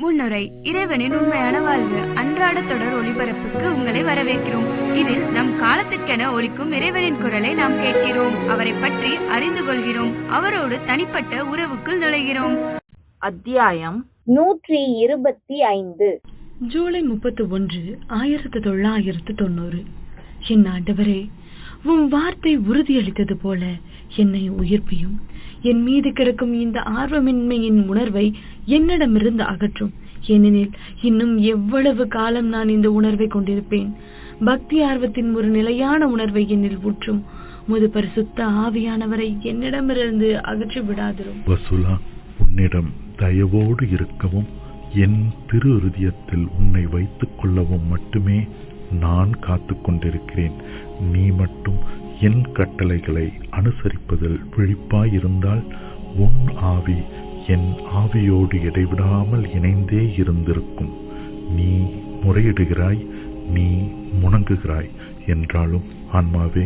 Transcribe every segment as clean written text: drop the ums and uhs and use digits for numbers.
முன்னுரை. இறைவனின் உண்மையான வாழ்வு அன்றாட தொடர் ஒளிபரப்புக்கு உங்களை வரவேற்கிறோம். இதில் நம் காலத்திற்கென ஒலிக்கும் இறைவனின் குரலை நாம் கேட்கிறோம், அவரை பற்றி அறிந்து கொள்கிறோம், அவரோடு தனிப்பட்ட உறவுக்குள் நுழைகிறோம். அத்தியாயம் 125. ஜூலை 31, 1990. என் ஆண்டவரே, உம் வார்த்தை உறுதியளித்தது போல என்னை உயிர்ப்பியும். என் மீது கிடக்கும் இந்த ஆர்வமின்மையின் உணர்வை என்னிடமிருந்து அகற்றும். ஏனெனில் இன்னும் எவ்வளவு காலம் நான் இந்த உணர்வை கொண்டிருப்பேன்? பக்தி ஆர்வத்தின் ஒரு நிலையான உணர்வை என்னில் ஊற்றும். முது பரிசுத்த ஆவியானவரை என்னிடமிருந்து அகற்றி விடாதிரும். வசுலா, உன்னிடம் தயவோடு இருக்கவும் என் திரு இருதயத்தில் உன்னை வைத்துக் கொள்ளவும் மட்டுமே நான் காத்து கொண்டிருக்கிறேன். நீ மட்டும் என் கட்டளைகளை அனுசரிப்பதில் விழிப்பாயிருந்தால் உன் ஆவி என் ஆவியோடு இடைவிடாமல் இணைந்தே இருந்திருக்கும். நீ முறையிடுகிறாய், நீ முணங்குகிறாய் என்றாலும் ஆன்மாவே,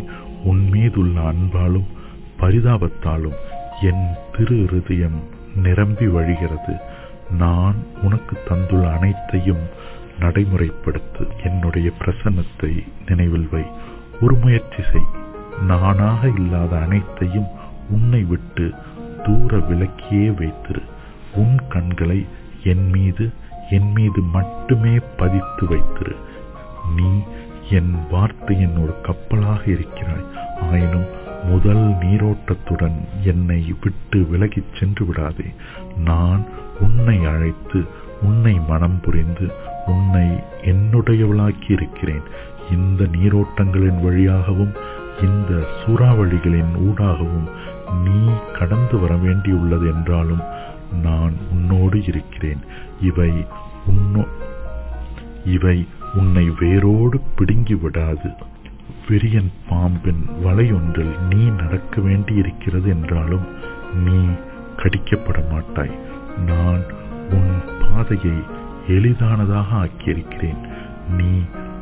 உன்மீதுள்ள அன்பாலும் பரிதாபத்தாலும் என் திரு இருதயம் நிரம்பி வழிகிறது. நான் உனக்கு தந்துள்ள அனைத்தையும் நடைமுறைப்படுத்து. என்னுடைய பிரசன்னத்தை நினைவில் வை. ஒரு முயற்சி செய். நானாக இல்லாத அனைத்தையும் உன்னை விட்டு தூர விலக்கியே வைத்திரு. உன் கண்களை என் மீது மட்டுமே பதித்து வைத்திரு. நீ என் வார்த்தையின் ஒரு கப்பலாக இருக்கிறாய். ஆயினும் முதல் நீரோட்டத்துடன் என்னை விட்டு விலகிச் சென்று விடாதே. நான் உன்னை அழைத்து உன்னை மனம் புரிந்து உன்னை என்னுடையவளாக்கி இருக்கிறேன். இந்த நீரோட்டங்களின் வழியாகவும் இந்த சூறாவளிகளின் ஊடாகவும் நீ கடந்து வர வேண்டியுள்ளது என்றாலும் நான் உன்னோடு இருக்கிறேன். இவை உன்னை வேரோடு பிடுங்கி விடாது. விரியன் பாம்பின் வலையொன்றில் நீ நடக்க வேண்டியிருக்கிறது என்றாலும் நீ கடிக்கப்பட மாட்டாய். நான் உன் பாதையை எளிதானதாக ஆக்கியிருக்கிறேன். நீ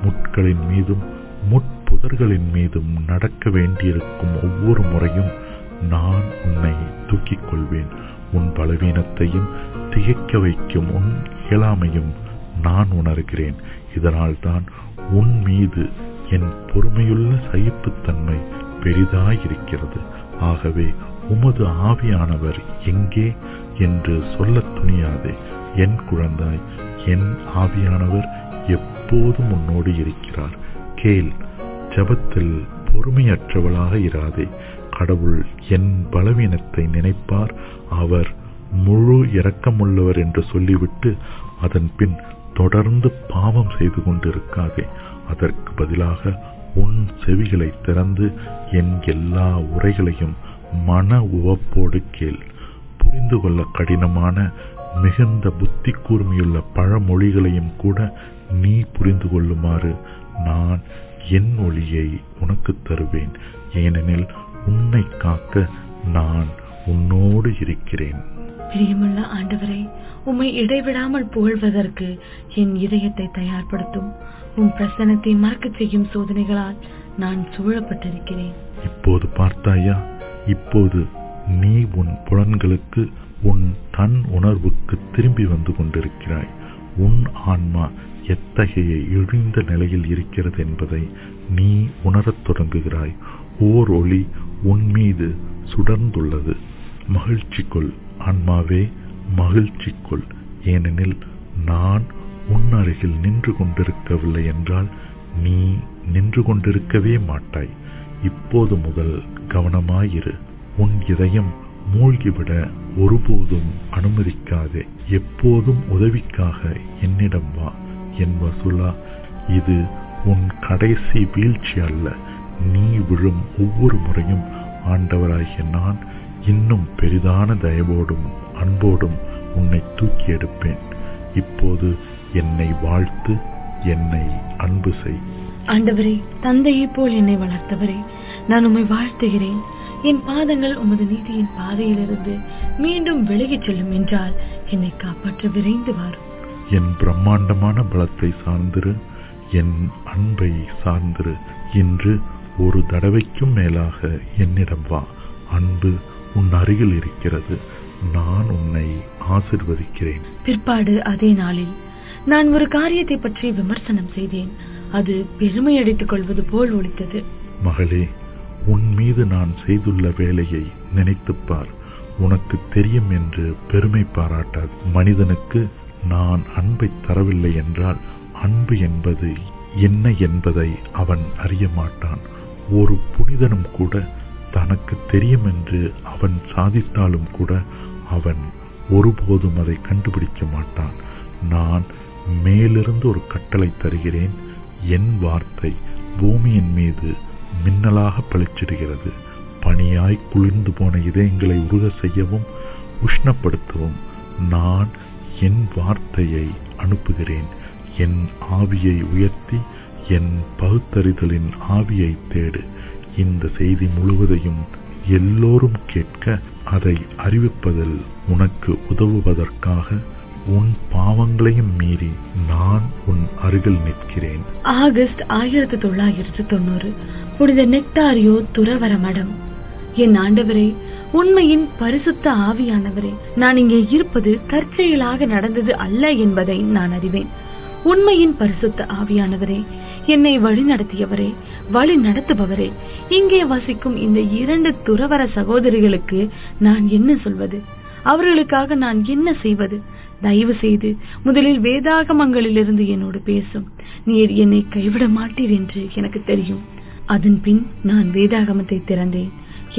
முட்களின் மீதும் முட்புதர்களின் மீதும் நடக்க வேண்டியிருக்கும் ஒவ்வொரு முறையும் நான் உன்னை தூக்கிக் கொள்வேன். உன் பலவீனத்தையும் திகைக்க வைக்கும் உன் இயலாமையும் நான் உணர்கிறேன். இதனால்தான் உன் மீது என் பொறுமையுள்ள சகிப்புத்தன்மை பெரிதாயிருக்கிறது. ஆகவே உமது ஆவியானவர் எங்கே என்று சொல்ல துணியாதே. என் குழந்தாய், என் ஆவியானவர் எப்போதும் உன்னோடு இருக்கிறார். கேள், ஜெபத்தில் பொறுமையற்றவளாக இராதே. கடவுள் என் பலவீனத்தை நினைப்பார், அவர் முழு இரக்கமுள்ளவர் என்று சொல்லிவிட்டு அதன் பின் தொடர்ந்து பாவம் செய்து கொண்டிருக்காதே. அதற்கு பதிலாக உன் செவிகளை திறந்து என் எல்லா உரைகளையும் மன உவப்போடு கேள். புரிந்து கொள்ள கடினமான மிகுந்த புத்தி கூர்மையுள்ள பழமொழிகளையும் கூட நீ புரிந்து கொள்ளுமாறு நான் என் ஒளியை உனக்கு தருவேன். ஏனெனில் உன்னை காக்க நான் உன்னோடு இருக்கிறேன். பிரியமுள்ள ஆண்டவரை, உம்மை இடைவிடாமல் புகழ்வதற்கு என் இதயத்தை தயார்படுத்தும். உம் பிரசன்னத்தை மறக்க செய்யும் சோதனைகளால் நான் சூழப்பட்டிருக்கிறேன். இப்போது பார்த்தாயா? இப்போது நீ உன் புலன்களுக்கு, உன் தன் உணர்வுக்கு திரும்பி வந்து கொண்டிருக்கிறாய். உன் ஆன்மா எத்தகைய இழிந்த நிலையில் இருக்கிறது என்பதை நீ உணரத் தொடங்குகிறாய். ஓர் ஒளி உன் மீது சுடர்ந்துள்ளது. மகிழ்ச்சி கொள் ஆன்மாவே, மகிழ்ச்சி கொள். ஏனெனில் நான் உன் அருகில் நின்று கொண்டிருக்கவில்லை என்றால் நீ நின்று கொண்டிருக்கவே மாட்டாய். இப்போது முதல் கவனமாயிரு. உன் இதயம் மூழ்கிவிட ஒருபோதும் அனுமதிக்காதே. எப்போதும் உதவிக்காக என்னிடம் வா. என் வசுலா, இது உன் கடைசி வீழ்ச்சி அல்ல. நீ விழும் ஒவ்வொரு முறையும் ஆண்டவராகிய நான் இன்னும் பெரிதான தயவோடும் அன்போடும் உன்னை தூக்கி எடுப்பேன். இப்போது என்னை வாழ்த்து, என்னை அன்பு செய். ஆண்டவரே, தந்தையை போல் என்னை வளர்த்தவரே, நான் உம்மை வாழ்த்துகிறேன். என் பாதங்கள் உமது நீதியின் பாதையிலிருந்து மீண்டும் விலகிச் செல்லும் என்றால் என்னை காப்பாற்ற விரைந்து வாரும். என் பிரம்மாண்டமான பலத்தை சார்ந்திரு, என் அன்பை சார்ந்திரு. இன்று ஒரு தடவைக்கும் மேலாக என்னிடம் வா. அன்பு உன் அருகில் இருக்கிறது. நான் உன்னை ஆசிர்வதிக்கிறேன். பிற்பாடு அதே நாளில் நான் ஒரு காரியத்தை பற்றி விமர்சனம் செய்தேன். அது பெருமை அடித்துக் கொள்வது போல் ஒலித்தது. மகளே, உன் மீது நான் செய்துள்ள வேலையை நினைத்துப்பார். உனக்கு தெரியும் என்று பெருமை பாராட்டாது. மனிதனுக்கு நான் அன்பை தரவில்லை என்றால் அன்பு என்பது என்ன என்பதை அவன் அறிய மாட்டான். ஒரு புனிதனும் கூட தனக்கு தெரியும் என்று அவன் சாதித்தாலும் கூட அவன் ஒருபோதும் அதை கண்டுபிடிக்க மாட்டான். நான் மேலிருந்து ஒரு கட்டளை தருகிறேன். என் வார்த்தை பூமியின் மீது மின்னலாக பளிச்சிடுகிறது. பனியாய் குளிர்ந்து போன இதயங்களை உருக செய்யவும் உஷ்ணப்படுத்தவும் நான் என் வார்த்தையை அனுப்புகிறேன். என் ஆவியை உயர்த்தி என் பகுத்தறிதலின் ஆவியை தேடு. இந்த செய்தி முழுவதையும் எல்லோரும் கேட்க அதை அறிவிப்பதில் உனக்கு உதவுவதற்காக உன் பாவங்களையும் மீறி நான் உன் அருகில் நிற்கிறேன். ஆகஸ்ட் 1990 புனித நெக்டாரியோ துறவற மடம். என் ஆண்டவரே, உண்மையின் பரிசுத்த ஆவியானவரே, நான் இங்கே இருப்பது தற்செயலாக நடந்தது அல்ல என்பதை நான் அறிவேன். உண்மையின் பரிசுத்த ஆவியானவரே, என்னை வழி நடத்தியவரே, வழி நடத்துபவரே, இங்கே வசிக்கும் இந்த 2 துறவற சகோதரிகளுக்கு நான் என்ன சொல்வது? அவர்களுக்காக நான் என்ன செய்வது? தயவு செய்து முதலில் வேதாகமங்களிலிருந்து என்னோடு பேசும். நீர் என்னை கைவிட மாட்டீர் என்று எனக்கு தெரியும். அதன் பின் நான் வேதாகமத்தை திறந்தேன்.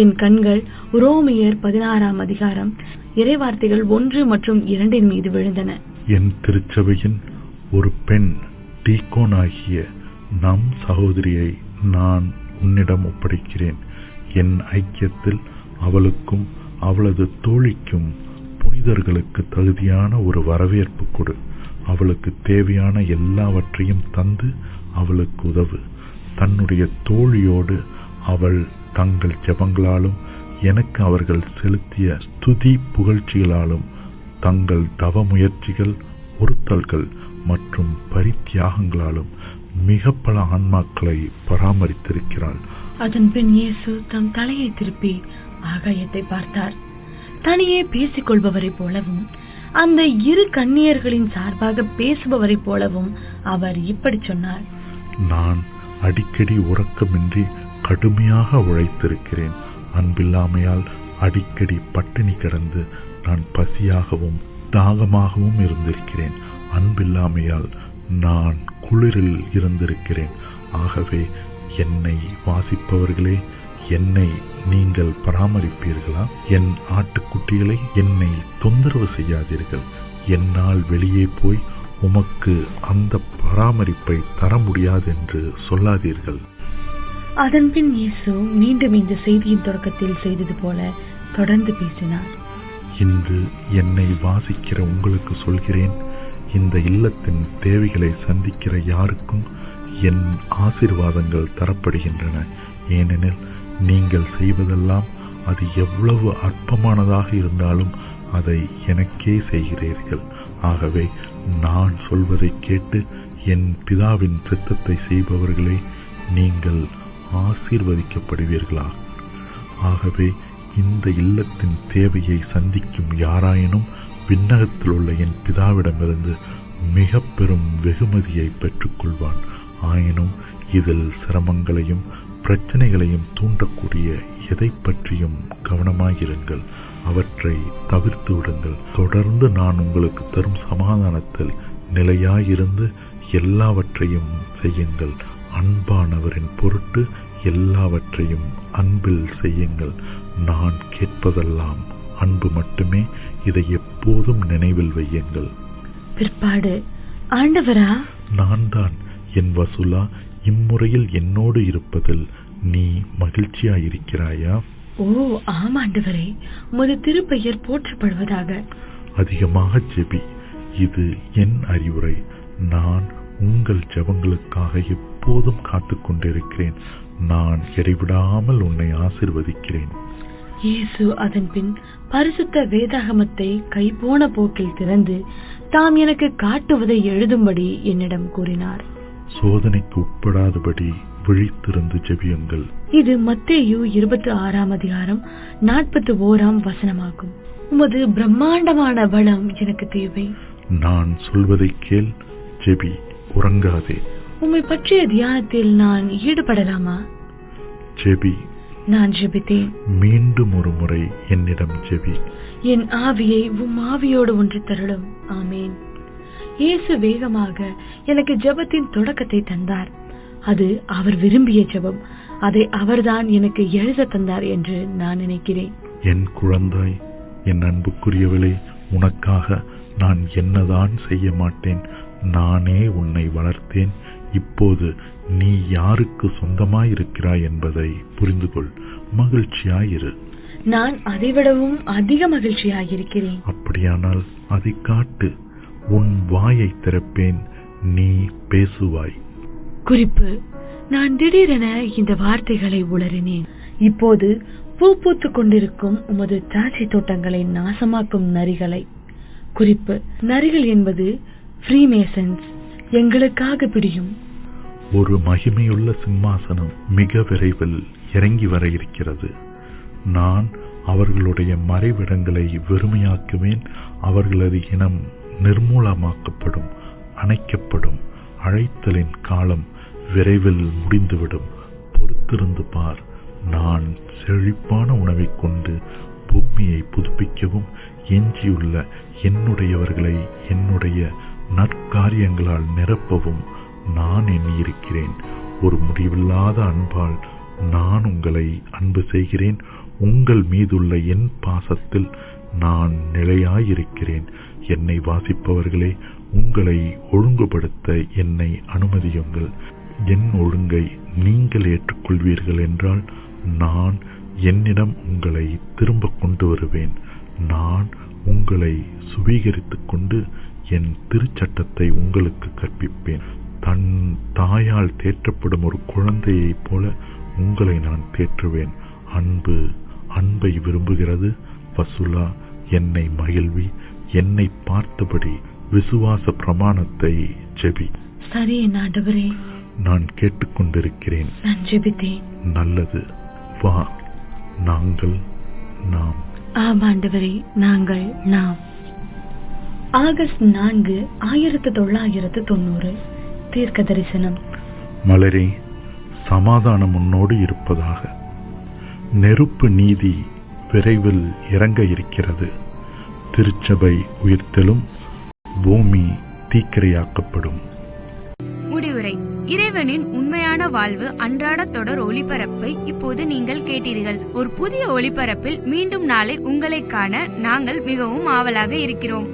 என் கண்கள் ரோமியர் 16ஆம் அதிகாரம் இறைவார்த்தைகள் 1 மற்றும் 2 மீது விழுந்தன. என் திருச்சபையின் ஒரு பெண் டீகோனாகிய நம் சகோதரியை நான் உன்னிடம் ஒப்படைக்கிறேன். என் ஐக்கியத்தில் அவளுக்கும் அவளது தோழிக்கும் புனிதர்களுக்கு தகுதியான ஒரு வரவேற்பு கொடு. அவளுக்கு தேவையான எல்லாவற்றையும் தந்து அவளுக்கு உதவு. தன்னுடைய தோழியோடு அவள் தங்கள் ஜெபங்களாலும் எனக்கு அவர்கள் செலுத்திய ஸ்துதி புகழ்ச்சிகளாலும் தங்கள் தவ முயற்சிகள், ஒருத்தல்கள் மற்றும் பரித்தியாகங்களாலும் மிக பல ஆன்மாக்களை பராமரித்திருக்கிறாள். அதன் பின் இயேசு தம் தலையை திருப்பி ஆகாயத்தை பார்த்தார். தனியே பேசிக் கொள்பவரை போலவும் அந்த 2 கன்னியர்களின் சார்பாக பேசுபவரை போலவும் அவர் இப்படி சொன்னார். நான் அடிக்கடி உறக்கமின்றி கடுமையாக உழைத்திருக்கிறேன். அன்பில்லாமையால் அடிக்கடி பட்டினி கிடந்து நான் பசியாகவும் தாகமாகவும் இருந்திருக்கிறேன். அன்பில்லாமையால் நான் குளிரில் இருந்திருக்கிறேன். ஆகவே என்னை வாசிப்பவர்களே, என்னை நீங்கள் பராமரிப்பீர்களா? என் ஆட்டுக்குட்டிகளை என்னை தொந்தரவு செய்யாதீர்கள். என்னால் வெளியே போய் உமக்கு அந்த பராமரிப்பை தர முடியாது என்று சொல்லாதீர்கள். அதன் பின் இயேசு மீண்டும் இந்த செய்தியின் தொடக்கத்தில் செய்தது போல தொடர்ந்து பேசினார். இன்று என்னை வாசிக்கிற உங்களுக்கு சொல்கிறேன், இந்த இல்லத்தின் தேவைகளை சந்திக்கிற யாருக்கும் என் ஆசீர்வாதங்கள் தரப்படுகின்றன. ஏனெனில் நீங்கள் செய்வதெல்லாம் அது எவ்வளவு அற்பமானதாக இருந்தாலும் அதை எனக்கே செய்கிறீர்கள். ஆகவே நான் சொல்வதை கேட்டு என் பிதாவின் சித்தத்தை செய்பவர்களே, நீங்கள் ஆசீர்வதிக்கப்படுவீர்களா? ஆகவே இந்த இல்லத்தின் தேவையை சந்திக்கும் யாராயினும் விண்ணகத்தில் உள்ள என் பிதாவிடமிருந்து மிக பெரும் வெகுமதியை பெற்றுக்கொள்வான். ஆயினும் இதில் சிரமங்களையும் பிரச்சனைகளையும் தூண்டக்கூடிய எதை பற்றியும் கவனமாயிருங்கள். அவற்றை தவிர்த்து விடுங்கள். தொடர்ந்து நான் உங்களுக்கு தரும் சமாதானத்தில் நிலையாயிருந்து எல்லாவற்றையும் செய்யுங்கள். அன்பானவரின் பொருட்டு எல்லாவற்றையும் அன்பில் செய்யுங்கள். நான் கேட்பதெல்லாம் அன்பு மட்டுமே. இதை எப்போதும் நினைவில் வையுங்கள். பிற்பாடு, ஆண்டவரா, நான் தான். என் வசூலா, இம்முறையில் என்னோடு இருப்பதில் நீ மகிழ்ச்சியாயிருக்கிறாயா? ஓ ஆம் ஆண்டவரே, உமது திருப்பெயர் போற்றப்படுவதாக. அதிகமாக ஜெபி. இது என் அறிவுரை. நான் உங்கள் ஜெபங்களுக்காக எப்போதும் காத்து கொண்டிருக்கிறேன். நான் இடைவிடாமல் உன்னை ஆசீர்வதிக்கிறேன். இயேசு அதன் பின் பரிசுத்த வேதாகமத்தை கைபோன போக்கில் திறந்து தாம் எனக்கு காட்டுவதை எழுதும்படி என்னிடம் கூறினார். சோதனைக்கு உட்படாதபடி விழித்திருந்து ஜெபியுங்கள். இது மத்தேயு 26ஆம் அதிகாரம் 41ஆம் வசனமாகும். உமது பிரம்மாண்டமான வளம் எனக்கு தேவை. நான் சொல்வதை கேள், ஜெபி, உறங்காதே. உம்மை பற்றிய தியானத்தில் நான் ஈடுபடலாமா? ஜெபி. நான் ஜெபித்தேன். மீண்டும் ஒரு முறை என்னிடம் ஜெபி. என் ஆவியை உம் ஆவியோடு ஒன்று தருளும். ஆமேன். இயேசு வேகமாக எனக்கு ஜெபத்தின் தொடக்கத்தை தந்தார். அது அவர் விரும்பிய ஜெபம். அதை அவர்தான் எனக்கு எழுத தந்தார் என்று நான் நினைக்கிறேன். என் குழந்தாய், என் அன்புக்குரியவளே, உனக்காக நான் என்னதான் செய்ய மாட்டேன். நானே உன்னை வளர்த்தேன். இப்போது நீ யாருக்கு சொந்தமாயிருக்கிறாய் என்பதை புரிந்து கொள். மகிழ்ச்சியாயிரு. நான் அதைவிடவும் அதிக மகிழ்ச்சியாயிருக்கிறேன். அப்படியானால் அதை காட்டு. உன் வாயை திறப்பேன், நீ பேசுவாய். குறிப்பு: நான் திடீரென இந்த வார்த்தைகளை உளறினேன். இப்போது பூ பூத்துக் கொண்டிருக்கும் உமது திராட்சை தோட்டங்களை நாசமாக்கும் நரிகளை. குறிப்பு: நரிகள் என்பது ஃப்ரீமேசன்ஸ். எங்களுக்காக பிடியும். ஒரு மகிமையுள்ள சிம்மாசனம் மிக விரைவில் இறங்கி வர இருக்கிறது. நான் அவர்களுடைய மறைவிடங்களை வெறுமையாக்குவேன். அவர்களது இனம் நிர்மூலமாக்கப்படும், அணைக்கப்படும். அழைத்தலின் காலம் விரைவில் முடிந்துவிடும். பொறுத்திருந்து பார். நான் செழிப்பான உணவை கொண்டு பூமியை புதுப்பிக்கவும், எஞ்சியுள்ள என்னுடையவர்களை என்னுடைய நற்காரியங்களால் நிரப்பவும் நான் எண்ணியிருக்கிறேன். ஒரு முடிவில்லாத அன்பால் நான் உங்களை அன்பு செய்கிறேன். உங்கள் மீதுள்ள என் பாசத்தில் நான் நிலையாயிருக்கிறேன். என்னை வாசிப்பவர்களே, உங்களை ஒழுங்குபடுத்த என்னை அனுமதியுங்கள். என் ஒழுங்கை நீங்கள் ஏற்றுக்கொள்வீர்கள் என்றால் நான் என்னிடம் உங்களை திரும்ப கொண்டு வருவேன். நான் உங்களை சுவீகரித்துக் கொண்டு என் திருச்சட்டத்தை உங்களுக்கு கற்பிப்பேன். தன் தாயால் தேற்றப்படும் ஒரு குழந்தையைப் போல உங்களை நான் தேற்றுவேன். அன்பு அன்பை விரும்புகிறது. வசுலா, என்னை மகிழ்வி. என்னை பார்த்தபடி விசுவாச பிரமாணத்தை ஜெபி. சரி ஆண்டவரே, நான் கேட்டுக்கொண்டிருக்கிறேன். நான் ஜெபித்தேன். நல்லது. வா, நாங்கள் நாம். ஆமாண்டவரே, நாங்கள் நாம். ஆகஸ்ட் 4, 1990. தீர்க்க தரிசனம். மலரே, சமாதானம் உன்னோடு இருப்பதாக. நெருப்பு நீதி விரைவில் இறங்க இருக்கிறது. திருச்சபை உயிர்த்தெழும், பூமி தீக்கிரையாக்கப்படும். முடிவுரை: இறைவனின் உண்மையான வாழ்வு அன்றாட தொடர் ஒளிபரப்பை இப்போது நீங்கள் கேட்டீர்கள். ஒரு புதிய ஒளிபரப்பில் மீண்டும் நாளை உங்களை காண நாங்கள் மிகவும் ஆவலாக இருக்கிறோம்.